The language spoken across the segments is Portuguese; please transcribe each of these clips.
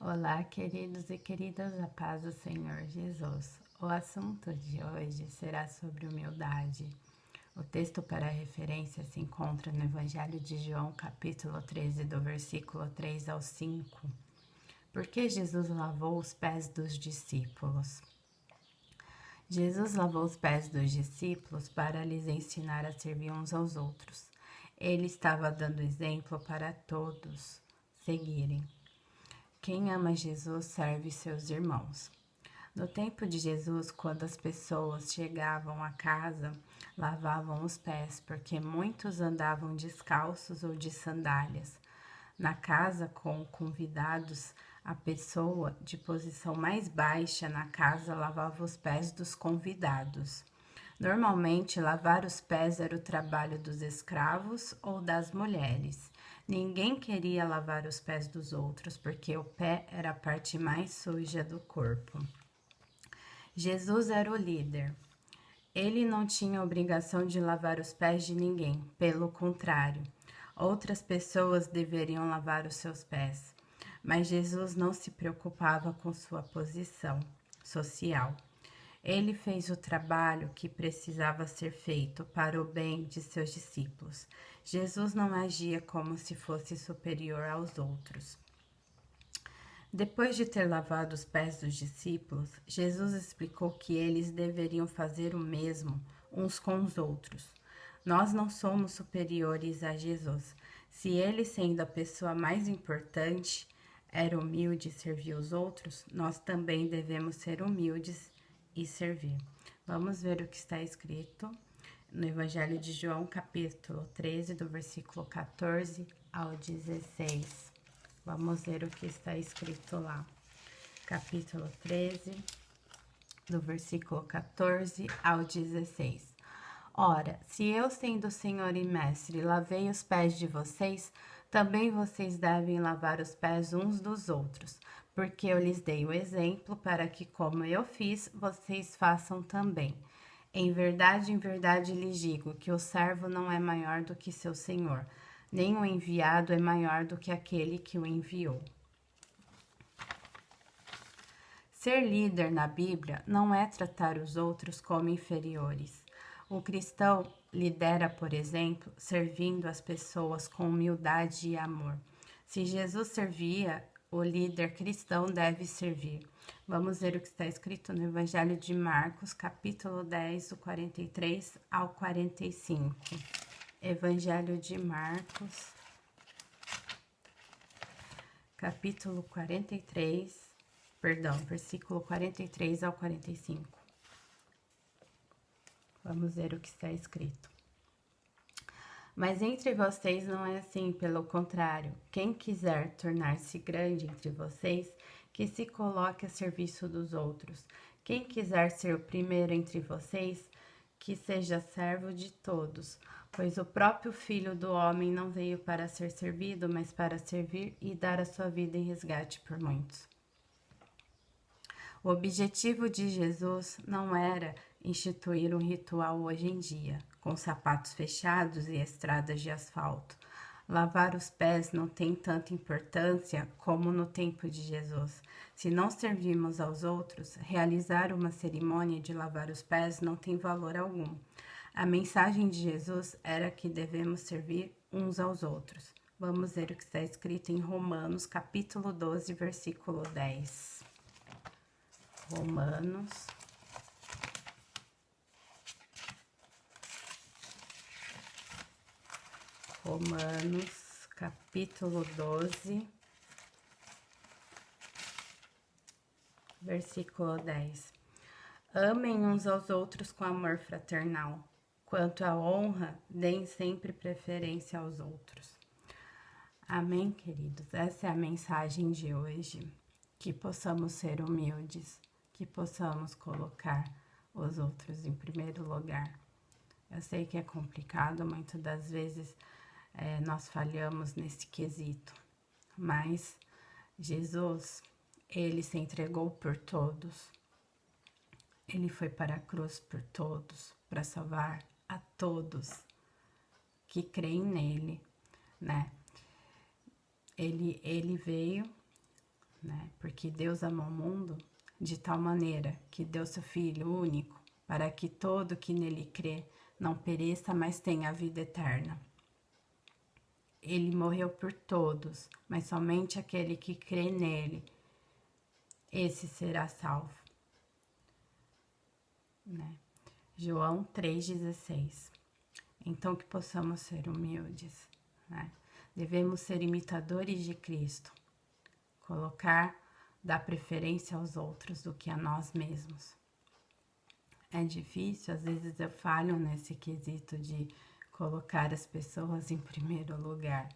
Olá, queridos e queridas, a paz do Senhor Jesus. O assunto de hoje será sobre humildade. O texto para referência se encontra no Evangelho de João, capítulo 13, do versículo 3 ao 5. Por que Jesus lavou os pés dos discípulos? Jesus lavou os pés dos discípulos para lhes ensinar a servir uns aos outros. Ele estava dando exemplo para todos seguirem. Quem ama Jesus serve seus irmãos. No tempo de Jesus, quando as pessoas chegavam à casa, lavavam os pés, porque muitos andavam descalços ou de sandálias. Na casa com convidados, a pessoa de posição mais baixa na casa lavava os pés dos convidados. Normalmente, lavar os pés era o trabalho dos escravos ou das mulheres. Ninguém queria lavar os pés dos outros, porque o pé era a parte mais suja do corpo. Jesus era o líder. Ele não tinha obrigação de lavar os pés de ninguém, pelo contrário, outras pessoas deveriam lavar os seus pés. Mas Jesus não se preocupava com sua posição social. Ele fez o trabalho que precisava ser feito para o bem de seus discípulos. Jesus não agia como se fosse superior aos outros. Depois de ter lavado os pés dos discípulos, Jesus explicou que eles deveriam fazer o mesmo uns com os outros. Nós não somos superiores a Jesus. Se ele, sendo a pessoa mais importante, era humilde e serviu os outros, nós também devemos ser humildes e servir. Vamos ver o que está escrito no Evangelho de João, capítulo 13, do versículo 14 ao 16. Vamos ver o que está escrito lá. Capítulo 13, do versículo 14 ao 16. Ora, se eu, sendo Senhor e Mestre, lavei os pés de vocês, também vocês devem lavar os pés uns dos outros, porque eu lhes dei o exemplo para que, como eu fiz, vocês façam também. Em verdade lhes digo que o servo não é maior do que seu senhor, nem o enviado é maior do que aquele que o enviou. Ser líder na Bíblia não é tratar os outros como inferiores. O cristão lidera, por exemplo, servindo as pessoas com humildade e amor. Se Jesus servia, o líder cristão deve servir. Vamos ver o que está escrito no Evangelho de Marcos, capítulo 10, do 43 ao 45. Evangelho de Marcos, capítulo 43, versículo 43 ao 45. Vamos ver o que está escrito. Mas entre vocês não é assim, pelo contrário. Quem quiser tornar-se grande entre vocês, que se coloque a serviço dos outros. Quem quiser ser o primeiro entre vocês, que seja servo de todos. Pois o próprio Filho do Homem não veio para ser servido, mas para servir e dar a sua vida em resgate por muitos. O objetivo de Jesus não era instituir um ritual hoje em dia, com sapatos fechados e estradas de asfalto. Lavar os pés não tem tanta importância como no tempo de Jesus. Se não servimos aos outros, realizar uma cerimônia de lavar os pés não tem valor algum. A mensagem de Jesus era que devemos servir uns aos outros. Vamos ver o que está escrito em Romanos, capítulo 12, versículo 10. Romanos, capítulo 12, versículo 10. Amem uns aos outros com amor fraternal. Quanto à honra, deem sempre preferência aos outros. Amém, queridos? Essa é a mensagem de hoje. Que possamos ser humildes, que possamos colocar os outros em primeiro lugar. Eu sei que é complicado, muitas das vezes nós falhamos nesse quesito, mas Jesus, ele se entregou por todos, ele foi para a cruz por todos, para salvar a todos que creem nele, né? Ele veio, né, Porque Deus amou o mundo de tal maneira que deu seu Filho único, para que todo que nele crê não pereça, mas tenha a vida eterna. Ele morreu por todos, mas somente aquele que crê nele, esse será salvo. Né? João 3,16. Então que possamos ser humildes, né? Devemos ser imitadores de Cristo, dar preferência aos outros do que a nós mesmos. É difícil, às vezes eu falho nesse quesito de colocar as pessoas em primeiro lugar,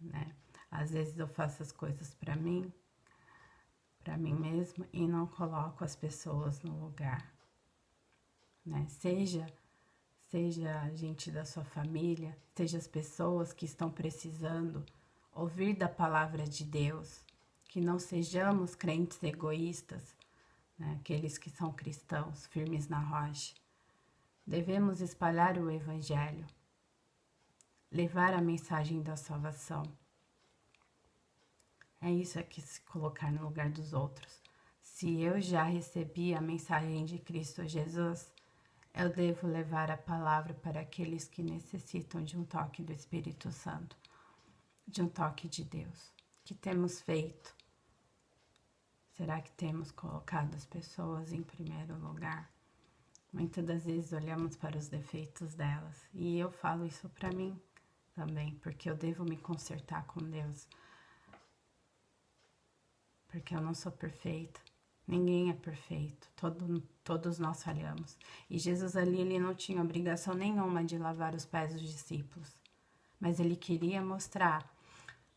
né? Às vezes eu faço as coisas para mim mesma e não coloco as pessoas no lugar, né? Seja a gente da sua família, seja as pessoas que estão precisando ouvir da palavra de Deus, que não sejamos crentes egoístas, né? Aqueles que são cristãos, firmes na rocha. Devemos espalhar o Evangelho, levar a mensagem da salvação. É isso aqui, se colocar no lugar dos outros. Se eu já recebi a mensagem de Cristo Jesus, eu devo levar a palavra para aqueles que necessitam de um toque do Espírito Santo, de um toque de Deus. O que temos feito? Será que temos colocado as pessoas em primeiro lugar? Muitas das vezes olhamos para os defeitos delas. E eu falo isso para mim também, porque eu devo me consertar com Deus. Porque eu não sou perfeita. Ninguém é perfeito. Todos nós falhamos. E Jesus ali, ele não tinha obrigação nenhuma de lavar os pés dos discípulos. Mas ele queria mostrar,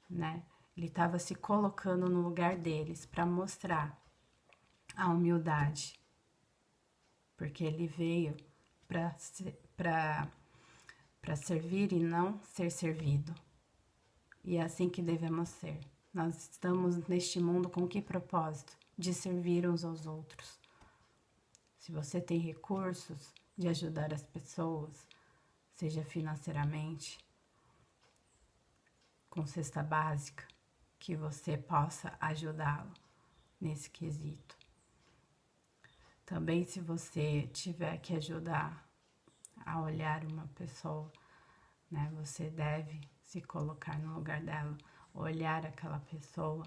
né? Ele estava se colocando no lugar deles para mostrar a humildade. Porque ele veio para servir e não ser servido. E é assim que devemos ser. Nós estamos neste mundo com que propósito? De servir uns aos outros. Se você tem recursos de ajudar as pessoas, seja financeiramente, com cesta básica, que você possa ajudá-lo nesse quesito. Também, se você tiver que ajudar a olhar uma pessoa, né, você deve se colocar no lugar dela, olhar aquela pessoa,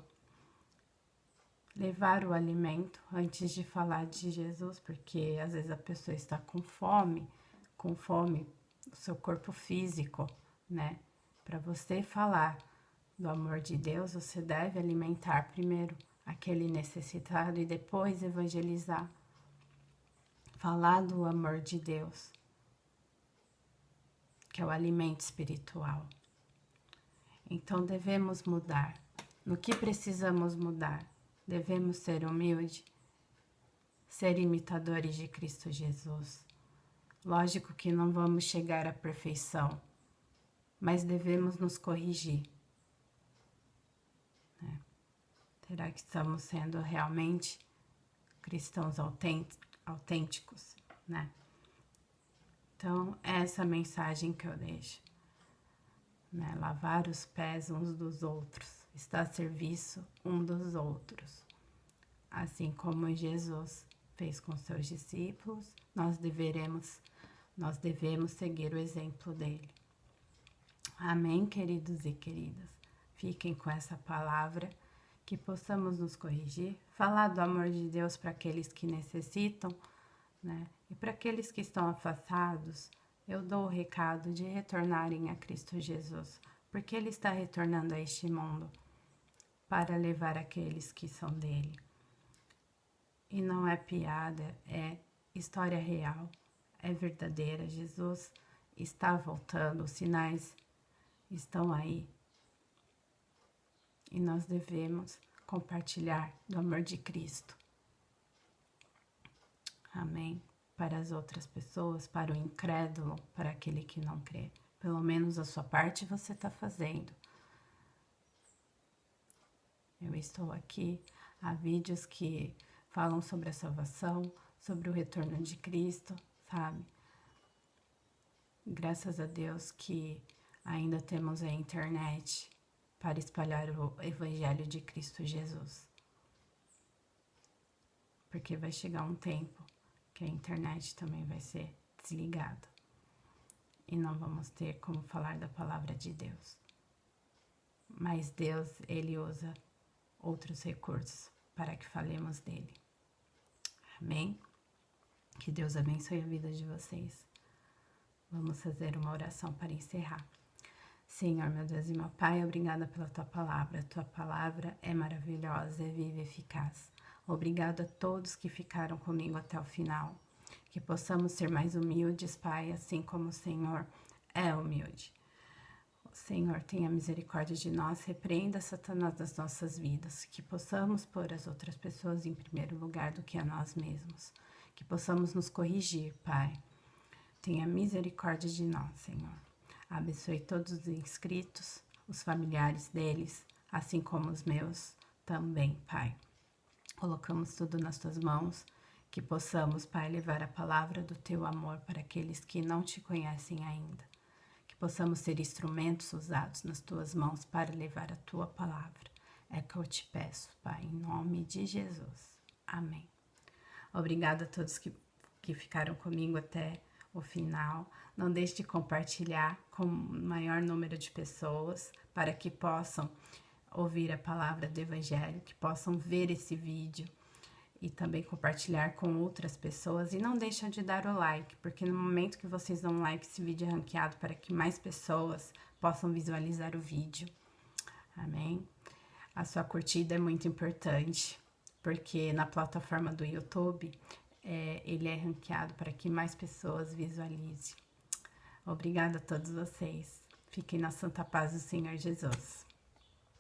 levar o alimento antes de falar de Jesus, porque às vezes a pessoa está com fome, o seu corpo físico, né? Para você falar do amor de Deus, você deve alimentar primeiro aquele necessitado e depois evangelizar. Falar do amor de Deus, que é o alimento espiritual. Então devemos mudar. No que precisamos mudar? Devemos ser humildes, ser imitadores de Cristo Jesus. Lógico que não vamos chegar à perfeição, mas devemos nos corrigir. Né? Será que estamos sendo realmente cristãos autênticos, né? Então, essa mensagem que eu deixo, né? Lavar os pés uns dos outros, estar a serviço um dos outros. Assim como Jesus fez com seus discípulos, nós devemos seguir o exemplo dele. Amém, queridos e queridas? Fiquem com essa palavra, que possamos nos corrigir, falar do amor de Deus para aqueles que necessitam, né? E para aqueles que estão afastados, eu dou o recado de retornarem a Cristo Jesus, porque Ele está retornando a este mundo para levar aqueles que são dele. E não é piada, é história real, é verdadeira. Jesus está voltando, os sinais estão aí. E nós devemos compartilhar do amor de Cristo. Amém? Para as outras pessoas, para o incrédulo, para aquele que não crê. Pelo menos a sua parte você está fazendo. Eu estou aqui, há vídeos que falam sobre a salvação, sobre o retorno de Cristo, sabe? Graças a Deus que ainda temos a internet para espalhar o Evangelho de Cristo Jesus. porque vai chegar um tempo que a internet também vai ser desligada e não vamos ter como falar da palavra de Deus. Mas Deus, Ele usa outros recursos para que falemos dele. Amém? Que Deus abençoe a vida de vocês. Vamos fazer uma oração para encerrar. Senhor, meu Deus e meu Pai, obrigada pela Tua palavra. Tua palavra é maravilhosa, é viva e eficaz. Obrigado a todos que ficaram comigo até o final. Que possamos ser mais humildes, Pai, assim como o Senhor é humilde. Senhor, tenha misericórdia de nós, repreenda Satanás das nossas vidas, que possamos pôr as outras pessoas em primeiro lugar do que a nós mesmos, que possamos nos corrigir, Pai. Tenha misericórdia de nós, Senhor. Abençoe todos os inscritos, os familiares deles, assim como os meus também, Pai. Colocamos tudo nas Tuas mãos, que possamos, Pai, levar a palavra do Teu amor para aqueles que não Te conhecem ainda. Possamos ser instrumentos usados nas Tuas mãos para levar a Tua palavra. É que eu te peço, Pai, em nome de Jesus. Amém. Obrigada a todos que ficaram comigo até o final. Não deixe de compartilhar com o maior número de pessoas para que possam ouvir a palavra do Evangelho, que possam ver esse vídeo e também compartilhar com outras pessoas. E não deixem de dar o like, porque no momento que vocês dão like, esse vídeo é ranqueado para que mais pessoas possam visualizar o vídeo. Amém? A sua curtida é muito importante, porque na plataforma do YouTube, ele é ranqueado para que mais pessoas visualizem. Obrigada a todos vocês. Fiquem na santa paz do Senhor Jesus.